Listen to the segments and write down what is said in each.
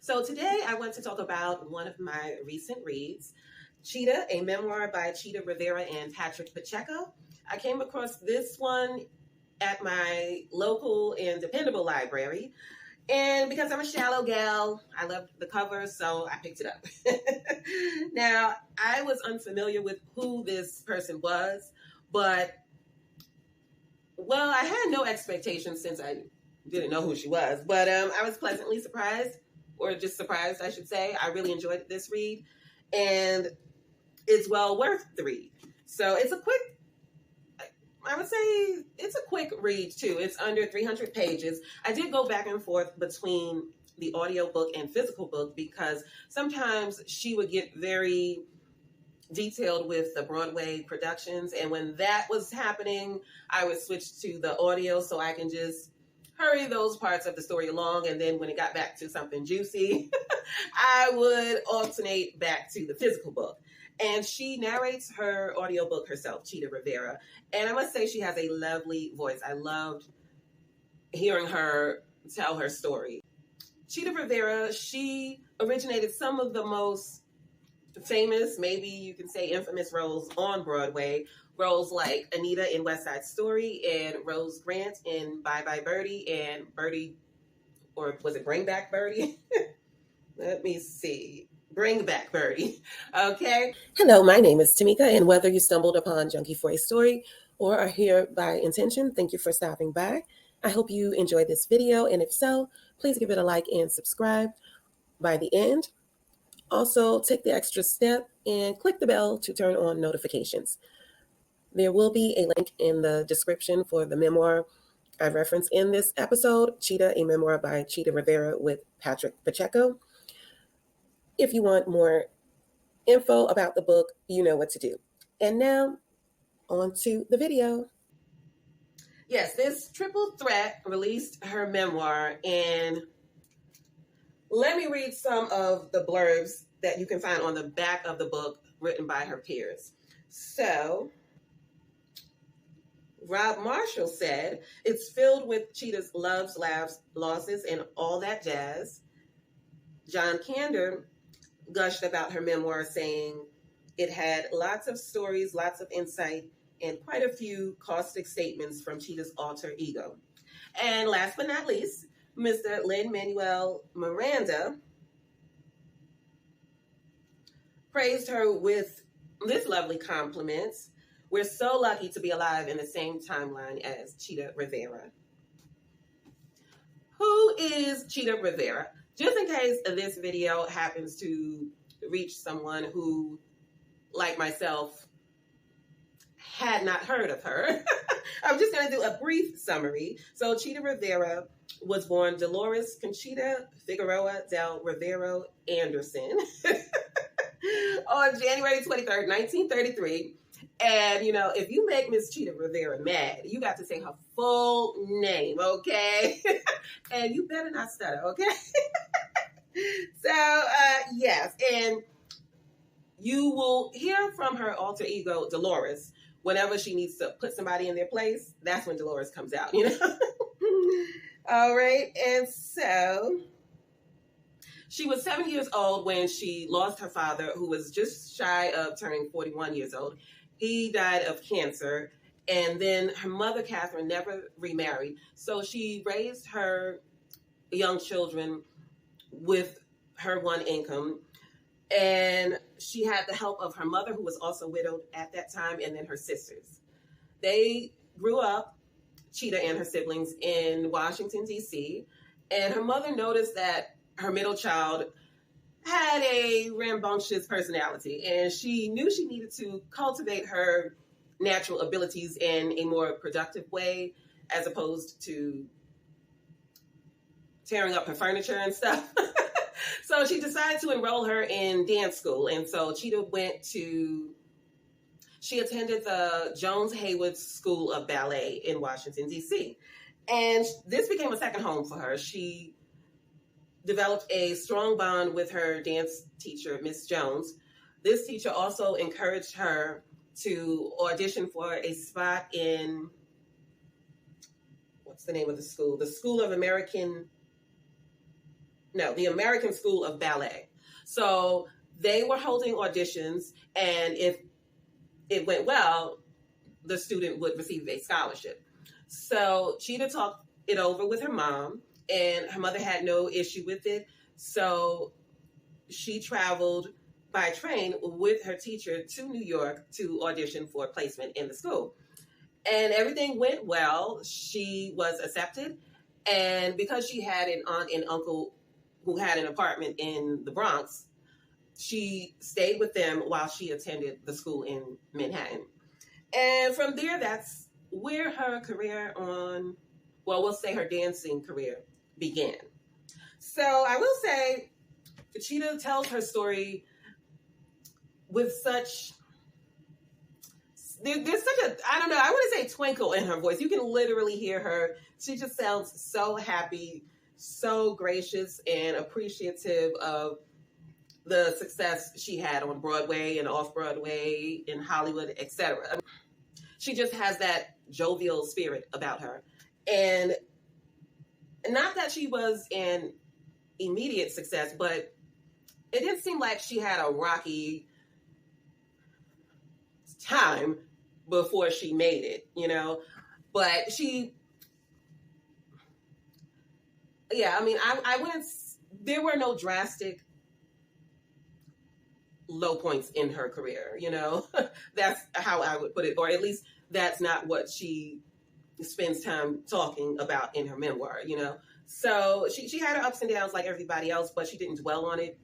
So today I want to talk about one of my recent reads, Chita, a memoir by Chita Rivera and Patrick Pacheco. I came across this one at my local and dependable library. And because I'm a shallow gal, I loved the cover, so I picked it up. Now, I was unfamiliar with who this person was, but, well, I had no expectations since I didn't know who she was. But I was pleasantly surprised, or just surprised, I should say. I really enjoyed this read, and it's well worth the read. So it's a quick, I would say it's a quick read too. It's under 300 pages. I did go back and forth between the audiobook and physical book because sometimes she would get very detailed with the Broadway productions. And when that was happening, I would switch to the audio so I can just hurry those parts of the story along. And then when it got back to something juicy, I would alternate back to the physical book. And she narrates her audiobook herself, Chita Rivera. And I must say she has a lovely voice. I loved hearing her tell her story. Chita Rivera, she originated some of the most famous, maybe you can say infamous roles on Broadway. Roles like Anita in West Side Story and Rose Grant in Bye Bye Birdie and Birdie, or was it Bring Back Birdie? Let me see. Bring Back Birdie. Okay. Hello, my name is Tamika, and whether you stumbled upon Junkie for a Story or are here by intention, thank you for stopping by. I hope you enjoyed this video, and if so, please give it a like and subscribe by the end. Also, take the extra step and click the bell to turn on notifications. There will be a link in the description for the memoir I referenced in this episode, Chita, a memoir by Chita Rivera with Patrick Pacheco. If you want more info about the book, you know what to do. And now, on to the video. Yes, this triple threat released her memoir, and let me read some of the blurbs that you can find on the back of the book written by her peers. So, Rob Marshall said, it's filled with Chita's loves, laughs, losses, and all that jazz. John Kander gushed about her memoir, saying it had lots of stories, lots of insight, and quite a few caustic statements from Chita's alter ego. And last but not least, Mr. Lin-Manuel Miranda praised her with this lovely compliment. We're so lucky to be alive in the same timeline as Chita Rivera. Who is Chita Rivera? Just in case this video happens to reach someone who, like myself, had not heard of her, I'm just going to do a brief summary. So Chita Rivera was born Dolores Conchita Figueroa del Rivero Anderson on January 23rd, 1933. And, you know, if you make Miss Chita Rivera mad, you got to say her full name, okay? And you better not stutter, okay? So, yes, and you will hear from her alter ego, Dolores, whenever she needs to put somebody in their place. That's when Dolores comes out, you know? All right, and so she was 7 years old when she lost her father, who was just shy of turning 41 years old. He died of cancer, and then her mother, Catherine, never remarried. So she raised her young children with her one income, and she had the help of her mother, who was also widowed at that time, and then her sisters. They grew up, Chita and her siblings, in Washington, D.C., and her mother noticed that her middle child had a rambunctious personality, and she knew she needed to cultivate her natural abilities in a more productive way, as opposed to tearing up her furniture and stuff. So she decided to enroll her in dance school, and so Chita she attended the Jones Haywood School of Ballet in Washington, D.C., and this became a second home for her. She developed a strong bond with her dance teacher, Miss Jones. This teacher also encouraged her to audition for a spot in, what's the name of the school? The School of American no, the American School of Ballet. So they were holding auditions, and if it went well, the student would receive a scholarship. So Chita talked it over with her mom, and her mother had no issue with it. So she traveled by train with her teacher to New York to audition for placement in the school. And everything went well. She was accepted. And because she had an aunt and uncle who had an apartment in the Bronx, she stayed with them while she attended the school in Manhattan. And from there, that's where her career on, well, we'll say her dancing career began. So I will say, Chita tells her story with such, there's such a, I don't know, I want to say twinkle in her voice. You can literally hear her. She just sounds so happy, so gracious and appreciative of the success she had on Broadway and off Broadway, in Hollywood, etc. She just has that jovial spirit about her. And not that she was an immediate success, but it didn't seem like she had a rocky time before she made it, you know? But she, yeah, I mean, I wouldn't, there were no drastic low points in her career, you know? That's how I would put it, or at least that's not what she spends time talking about in her memoir, you know? So she had her ups and downs like everybody else, but she didn't dwell on it,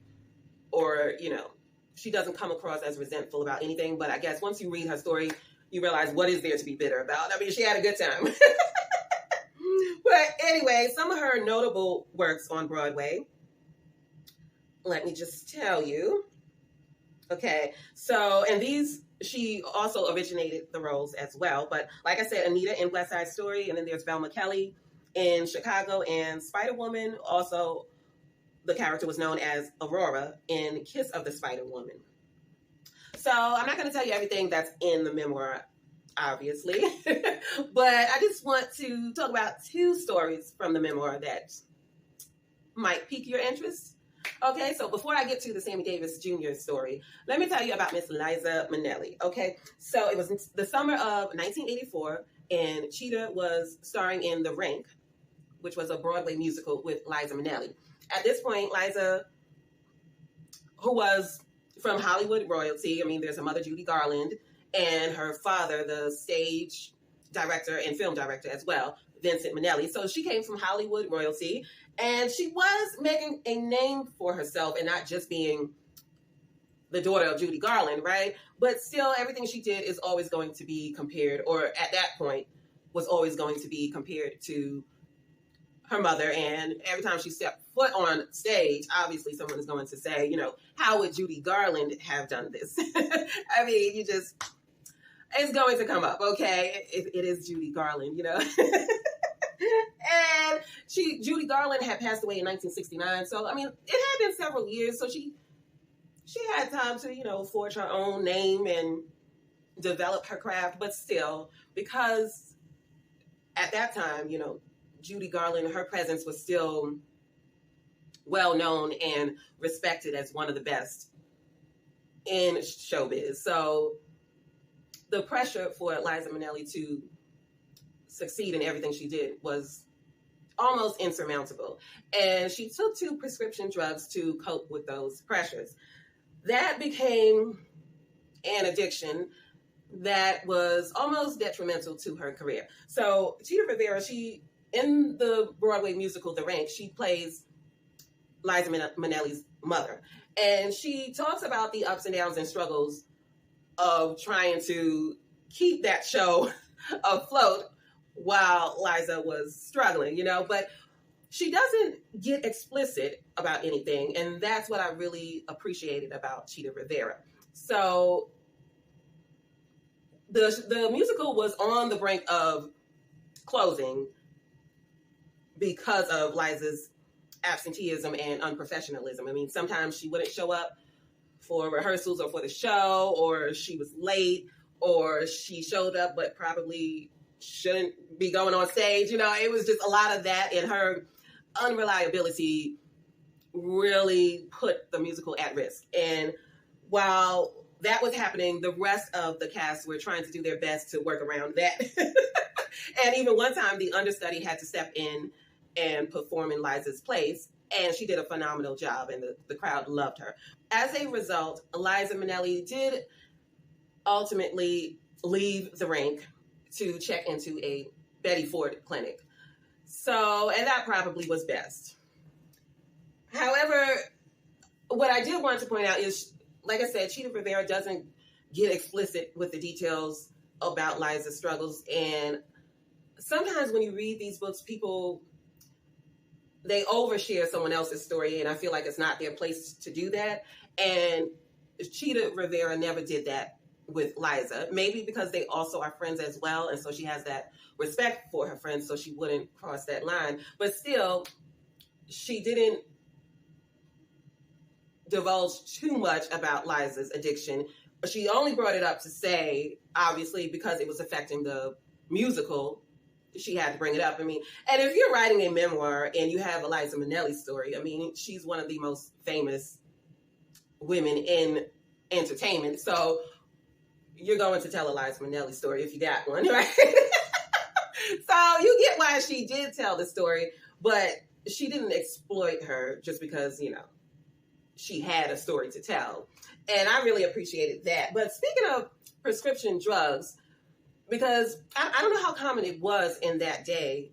or, you know, she doesn't come across as resentful about anything. But I guess once you read her story, you realize what is there to be bitter about. I mean, she had a good time. But anyway, some of her notable works on Broadway, let me just tell you. Okay, so, and these, she also originated the roles as well. But like I said, Anita in West Side Story, and then there's Velma Kelly in Chicago, and Spider-Woman, also the character was known as Aurora in Kiss of the Spider-Woman. So I'm not going to tell you everything that's in the memoir, obviously, but I just want to talk about two stories from the memoir that might pique your interest. Okay, so before I get to the Sammy Davis Jr. story, let me tell you about Miss Liza Minnelli. Okay, so it was the summer of 1984, and Chita was starring in The Rink, which was a Broadway musical with Liza Minnelli. At this point, Liza, who was from Hollywood royalty, I mean, there's her mother, Judy Garland, and her father, the stage director and film director as well, Vincent Minnelli. So she came from Hollywood royalty, and she was making a name for herself and not just being the daughter of Judy Garland, right? But still, everything she did is always going to be compared, or at that point, was always going to be compared to her mother. And every time she stepped foot on stage, obviously someone is going to say, you know, how would Judy Garland have done this? I mean, you just, it's going to come up, okay? It is Judy Garland, you know? And Judy Garland had passed away in 1969. So, I mean, it had been several years. So she had time to, you know, forge her own name and develop her craft. But still, because at that time, you know, Judy Garland, her presence was still well known and respected as one of the best in showbiz. So the pressure for Liza Minnelli to succeed in everything she did was almost insurmountable. And she took 2 prescription drugs to cope with those pressures. That became an addiction that was almost detrimental to her career. So Chita Rivera, in the Broadway musical, The Rink, she plays Liza Minnelli's mother. And she talks about the ups and downs and struggles of trying to keep that show afloat while Liza was struggling, you know. But she doesn't get explicit about anything. And that's what I really appreciated about Chita Rivera. So the musical was on the brink of closing because of Liza's absenteeism and unprofessionalism. I mean, sometimes she wouldn't show up for rehearsals or for the show, or she was late, or she showed up but probably shouldn't be going on stage. You know, it was just a lot of that, and her unreliability really put the musical at risk. And while that was happening, the rest of the cast were trying to do their best to work around that. And even one time, the understudy had to step in and perform in Liza's place, and she did a phenomenal job, and the crowd loved her. As a result, Liza Minnelli did ultimately leave the rink to check into a Betty Ford clinic. So, and that probably was best. However, what I did want to point out is, like I said, Chita Rivera doesn't get explicit with the details about Liza's struggles. And sometimes when you read these books, people, they overshare someone else's story, and I feel like it's not their place to do that. And Chita Rivera never did that with Liza, maybe because they also are friends as well, and so she has that respect for her friends, so she wouldn't cross that line. But still, she didn't divulge too much about Liza's addiction. She only brought it up to say, obviously, because it was affecting the musical, she had to bring it up. I mean, and if you're writing a memoir and you have a Liza Minnelli story, I mean, she's one of the most famous women in entertainment. So you're going to tell a Liza Minnelli story if you got one, right? So you get why she did tell the story, but she didn't exploit her just because, you know, she had a story to tell. And I really appreciated that. But speaking of prescription drugs, because I don't know how common it was in that day.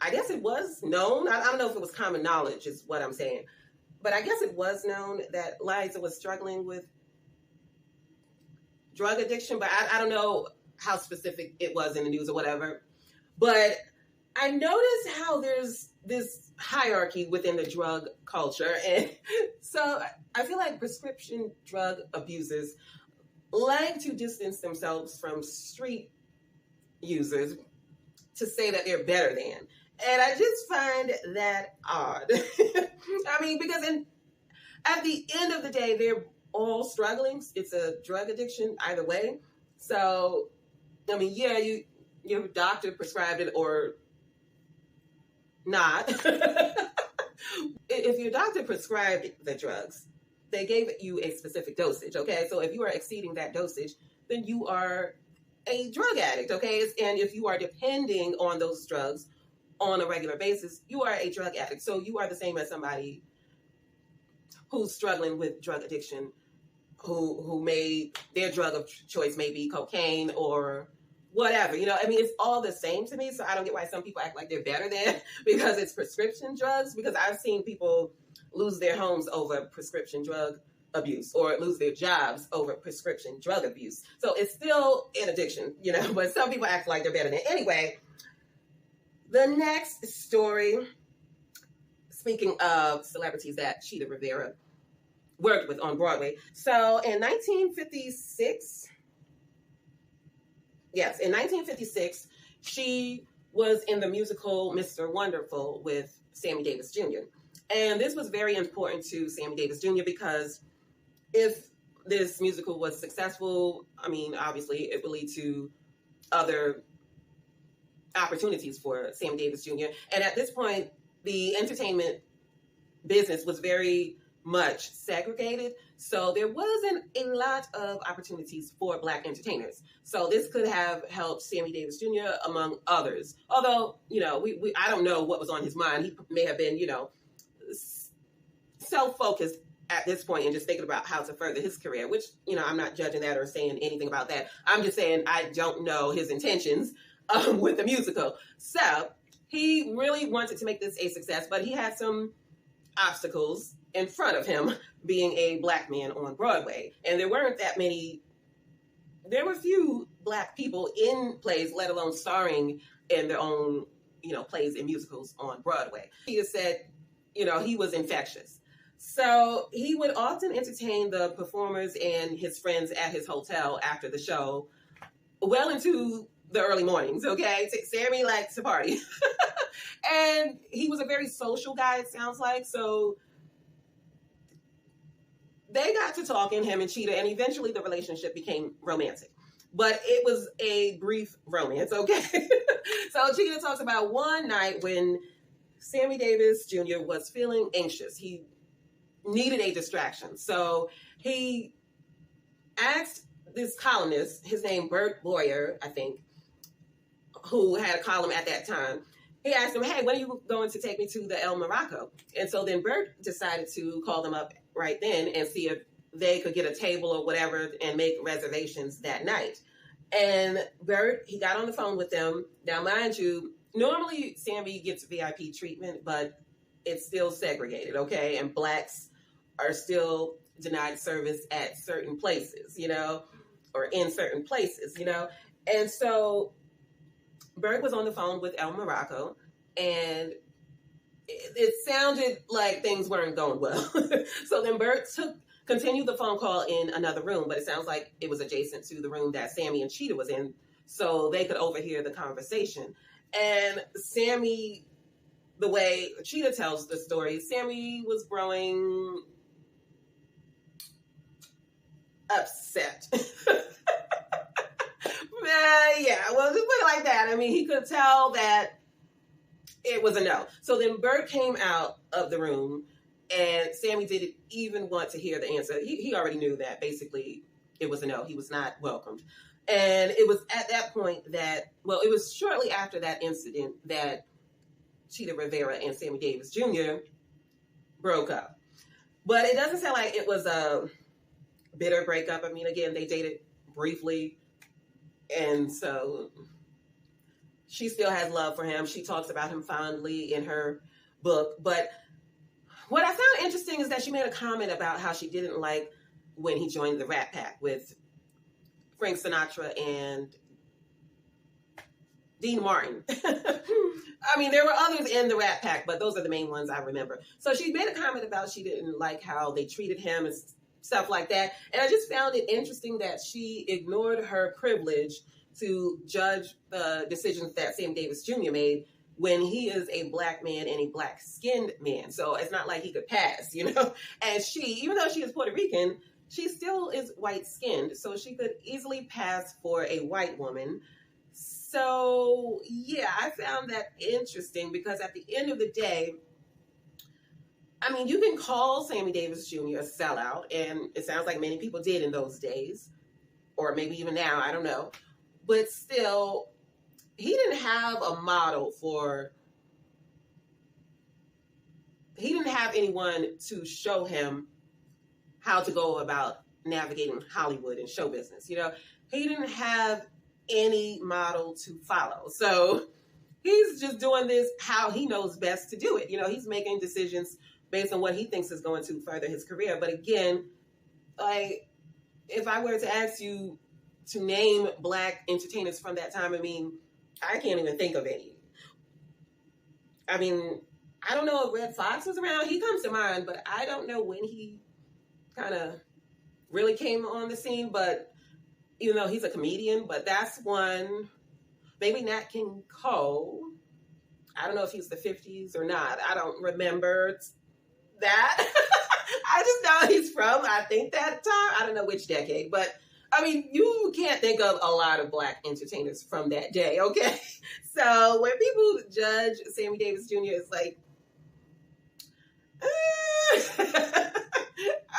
I guess it was known. I don't know if it was common knowledge is what I'm saying. But I guess it was known that Liza was struggling with drug addiction. But I don't know how specific it was in the news or whatever. But I noticed how there's this hierarchy within the drug culture. And so I feel like prescription drug abusers like to distance themselves from street users to say that they're better than. And I just find that odd. I mean, because at the end of the day, they're all struggling. It's a drug addiction either way. So, I mean, yeah, your doctor prescribed it or not. If your doctor prescribed the drugs, they gave you a specific dosage, okay? So if you are exceeding that dosage, then you are a drug addict, okay? And if you are depending on those drugs on a regular basis, you are a drug addict. So you are the same as somebody who's struggling with drug addiction, who made their drug of choice maybe cocaine or whatever. You know, I mean, it's all the same to me. So I don't get why some people act like they're better than because it's prescription drugs, because I've seen people lose their homes over prescription drug abuse or lose their jobs over prescription drug abuse. So it's still an addiction, you know, but some people act like they're better than. Anyway, the next story, speaking of celebrities that Chita Rivera worked with on Broadway. So in 1956, she was in the musical Mr. Wonderful with Sammy Davis Jr. And this was very important to Sammy Davis Jr. because if this musical was successful, I mean, obviously it would lead to other opportunities for Sammy Davis Jr. And at this point, the entertainment business was very much segregated. So there wasn't a lot of opportunities for Black entertainers. So this could have helped Sammy Davis Jr. among others. Although, you know, I don't know what was on his mind. He may have been, you know, self-focused at this point and just thinking about how to further his career, which, you know, I'm not judging that or saying anything about that. I'm just saying I don't know his intentions with the musical. So he really wanted to make this a success, but he had some obstacles in front of him being a Black man on Broadway. And there weren't that many, there were few Black people in plays, let alone starring in their own, you know, plays and musicals on Broadway. He just said, you know, he was infectious. So he would often entertain the performers and his friends at his hotel after the show well into the early mornings, okay? Sammy liked to party. And he was a very social guy, it sounds like. So they got to talking, him and Chita, and eventually the relationship became romantic. But it was a brief romance, okay? So Chita talks about one night when Sammy Davis Jr. was feeling anxious. He needed a distraction. So he asked this columnist, his name Bert Boyer, I think, who had a column at that time. He asked him, hey, when are you going to take me to the El Morocco? And so then Bert decided to call them up right then and see if they could get a table or whatever and make reservations that night. And Bert, he got on the phone with them. Now, mind you, normally Sammy gets VIP treatment, but it's still segregated, okay? And blacks are still denied service at certain places, you know, or in certain places, you know. And so Bert was on the phone with El Morocco, and it sounded like things weren't going well. So then Bert continued the phone call in another room, but it sounds like it was adjacent to the room that Sammy and Chita was in, so they could overhear the conversation. And Sammy, the way Chita tells the story, Sammy was growing upset. Yeah, well, just put it like that. I mean, he could tell that it was a no. So then Bert came out of the room, and Sammy didn't even want to hear the answer. He already knew that basically it was a no. He was not welcomed. And it was at that point that, well, it was shortly after that incident that Chita Rivera and Sammy Davis Jr. broke up. But it doesn't sound like it was a bitter breakup. I mean, again, they dated briefly. And so she still has love for him. She talks about him fondly in her book. But what I found interesting is that she made a comment about how she didn't like when he joined the Rat Pack with Frank Sinatra and Dean Martin. I mean, there were others in the Rat Pack, but those are the main ones I remember. So she made a comment about she didn't like how they treated him and stuff like that. And I just found it interesting that she ignored her privilege to judge the decisions that Sam Davis Jr. made when he is a black man and a black-skinned man. So it's not like he could pass, you know? And she, even though she is Puerto Rican, she still is white-skinned, so she could easily pass for a white woman. So, yeah, I found that interesting because at the end of the day, I mean, you can call Sammy Davis Jr. a sellout, and it sounds like many people did in those days, or maybe even now, I don't know. But still, he didn't have a model for, he didn't have anyone to show him how to go about navigating Hollywood and show business. You know, he didn't have any model to follow. So he's just doing this how he knows best to do it. You know, he's making decisions based on what he thinks is going to further his career. But again, like, if I were to ask you to name black entertainers from that time, I mean, I can't even think of any. I mean, I don't know if Red Fox was around. He comes to mind, but I don't know when he kind of really came on the scene. But even though he's a comedian, but that's one. Maybe Nat King Cole. I don't know if he's the 50s or not. I don't remember that. I just know he's from, I think, that time. I don't know which decade, but I mean, you can't think of a lot of black entertainers from that day, okay? So when people judge Sammy Davis Jr., it's like,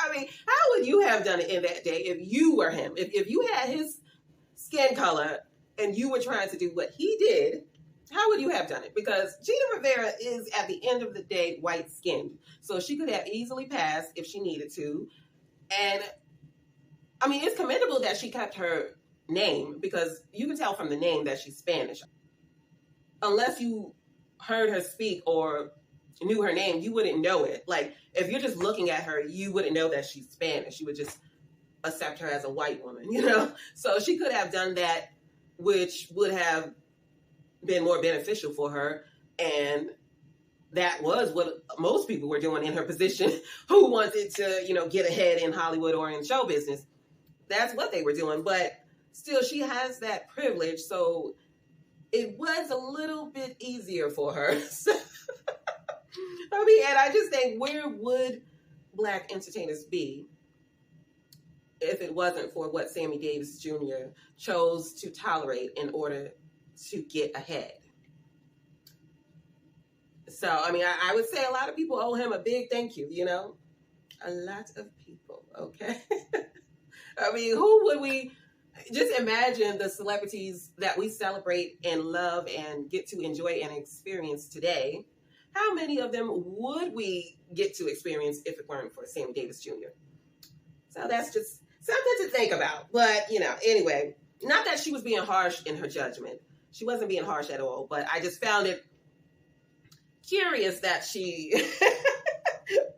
I mean, how would you have done it in that day if you were him? If you had his skin color and you were trying to do what he did, how would you have done it? Because Chita Rivera is, at the end of the day, white-skinned. So she could have easily passed if she needed to. And, I mean, it's commendable that she kept her name, because you can tell from the name that she's Spanish. Unless you heard her speak or knew her name, you wouldn't know it. Like, if you're just looking at her, you wouldn't know that she's Spanish. You would just accept her as a white woman, you know? So she could have done that, which would have been more beneficial for her. And that was what most people were doing in her position who wanted to, you know, get ahead in Hollywood or in show business. That's what they were doing. But still, she has that privilege. So it was a little bit easier for her. I mean, and I just think, where would black entertainers be if it wasn't for what Sammy Davis Jr. chose to tolerate in order to get ahead? So, I mean, I would say a lot of people owe him a big thank you, you know? A lot of people, okay? I mean, who would we just imagine the celebrities that we celebrate and love and get to enjoy and experience today? How many of them would we get to experience if it weren't for Sammy Davis Jr.? So that's just something to think about. But, you know, anyway, not that she was being harsh in her judgment. She wasn't being harsh at all, but I just found it curious that she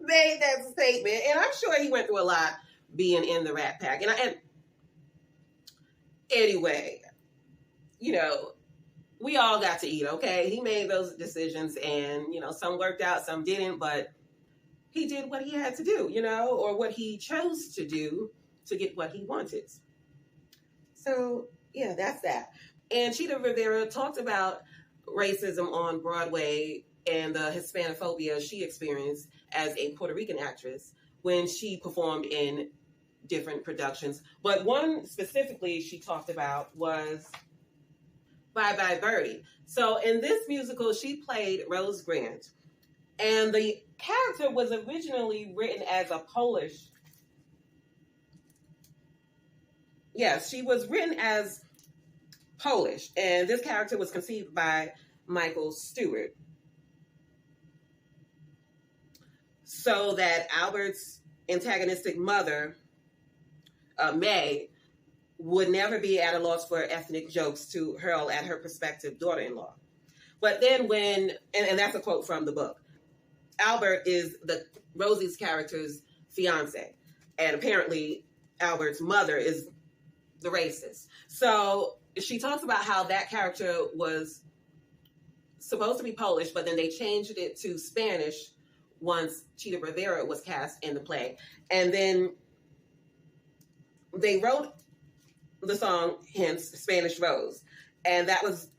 made that statement. And I'm sure he went through a lot being in the Rat Pack. And anyway, you know, we all got to eat, okay? He made those decisions and, you know, some worked out, some didn't, but he did what he had to do, you know, or what he chose to do to get what he wanted. So, yeah, that's that. And Chita Rivera talked about racism on Broadway and the Hispanophobia she experienced as a Puerto Rican actress when she performed in different productions. But one specifically she talked about was Bye Bye Birdie. So in this musical, she played Rose Grant. And the character was originally written as a Polish. Yes, she was written as Polish. And this character was conceived by Michael Stewart. So that Albert's antagonistic mother, May, would never be at a loss for ethnic jokes to hurl at her prospective daughter-in-law. But then when, and that's a quote from the book, Albert is Rosie's character's fiance. And apparently Albert's mother is the racist. So she talks about how that character was supposed to be Polish, but then they changed it to Spanish once Chita Rivera was cast in the play. And then they wrote the song, hence Spanish Rose. And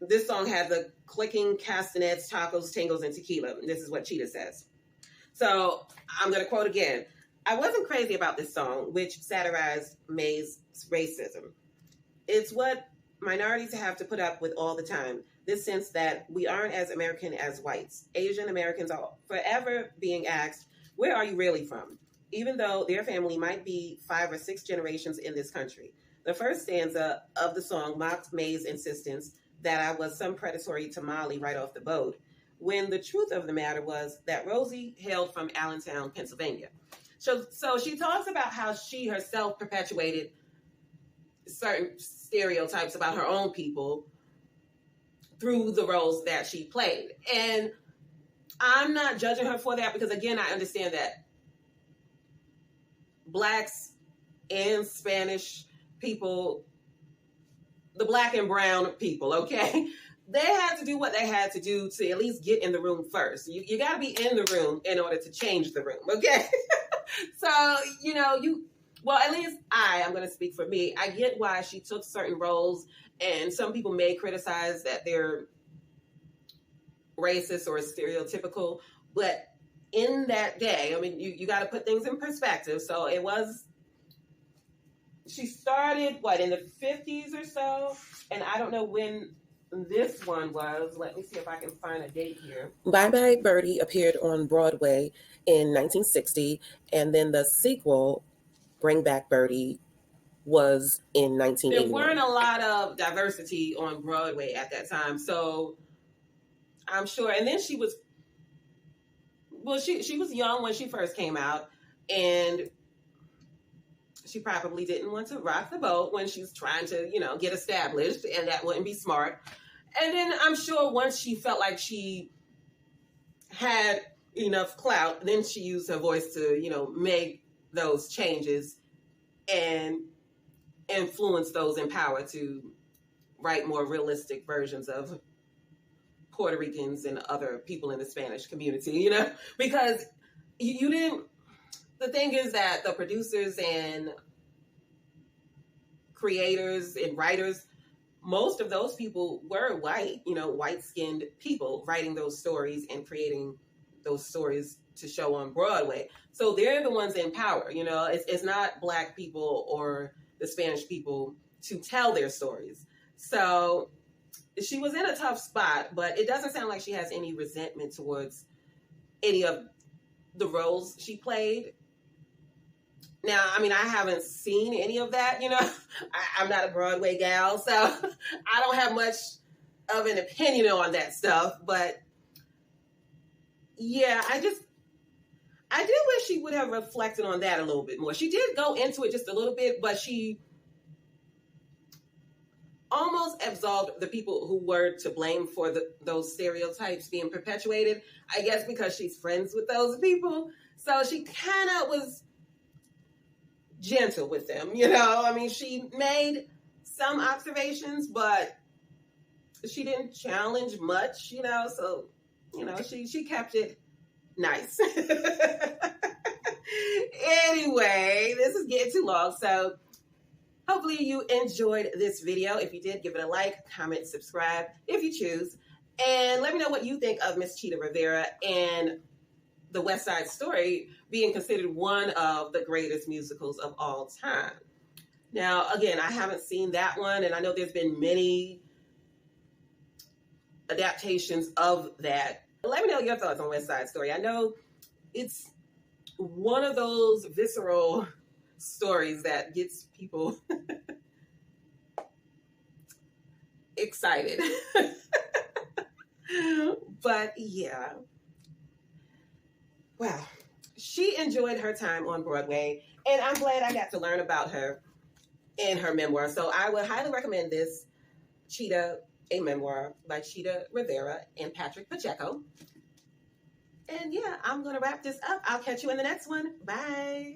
this song had the clicking castanets, tacos, tangos, and tequila. This is what Chita says. So I'm going to quote again. I wasn't crazy about this song, which satirized May's racism. It's what minorities have to put up with all the time. This sense that we aren't as American as whites. Asian Americans are forever being asked, where are you really from? Even though their family might be 5 or 6 generations in this country. The first stanza of the song mocked May's insistence that I was some predatory Tamale right off the boat, when the truth of the matter was that Rosie hailed from Allentown, Pennsylvania. So she talks about how she herself perpetuated certain stereotypes about her own people through the roles that she played. And I'm not judging her for that because, again, I understand that Blacks and Spanish people, the Black and brown people, okay, they had to do what they had to do to at least get in the room first. You got to be in the room in order to change the room, okay? So, you know, well, at least I'm going to speak for me. I get why she took certain roles, and some people may criticize that they're racist or stereotypical, but in that day, I mean, you got to put things in perspective. So she started, in the 50s or so? And I don't know when this one was. Let me see if I can find a date here. Bye Bye Birdie appeared on Broadway in 1960, and then the sequel, Bring Back Birdie, was in 1981. There weren't a lot of diversity on Broadway at that time, so I'm sure. And then she was young when she first came out, and she probably didn't want to rock the boat when she's trying to, get established, and that wouldn't be smart. And then I'm sure once she felt like she had enough clout, then she used her voice to, make those changes and influence those in power to write more realistic versions of Puerto Ricans and other people in the Spanish community, because you didn't. The thing is that the producers and creators and writers, most of those people were white, white-skinned people writing those stories and creating those stories to show on Broadway. So they're the ones in power, It's not Black people or the Spanish people to tell their stories. So she was in a tough spot, but it doesn't sound like she has any resentment towards any of the roles she played. Now, I mean, I haven't seen any of that, you know. I'm not a Broadway gal, so I don't have much of an opinion on that stuff. But yeah, I did wish she would have reflected on that a little bit more. She did go into it just a little bit, but she almost absolved the people who were to blame for those stereotypes being perpetuated, I guess because she's friends with those people. So she kind of was gentle with them, you know. I mean, she made some observations, but she didn't challenge much, you know. So, you know, she kept it nice. Anyway, this is getting too long, so hopefully you enjoyed this video. If you did, give it a like, comment, subscribe if you choose, and let me know what you think of Miss Chita Rivera and the West Side Story being considered one of the greatest musicals of all time. Now, again, I haven't seen that one, and I know there's been many adaptations of that. Let me know your thoughts on West Side Story. I know it's one of those visceral stories that gets people excited. But yeah. Wow. She enjoyed her time on Broadway, and I'm glad I got to learn about her in her memoir. So I would highly recommend this, Chita, a memoir by Chita Rivera and Patrick Pacheco. And yeah, I'm going to wrap this up. I'll catch you in the next one. Bye.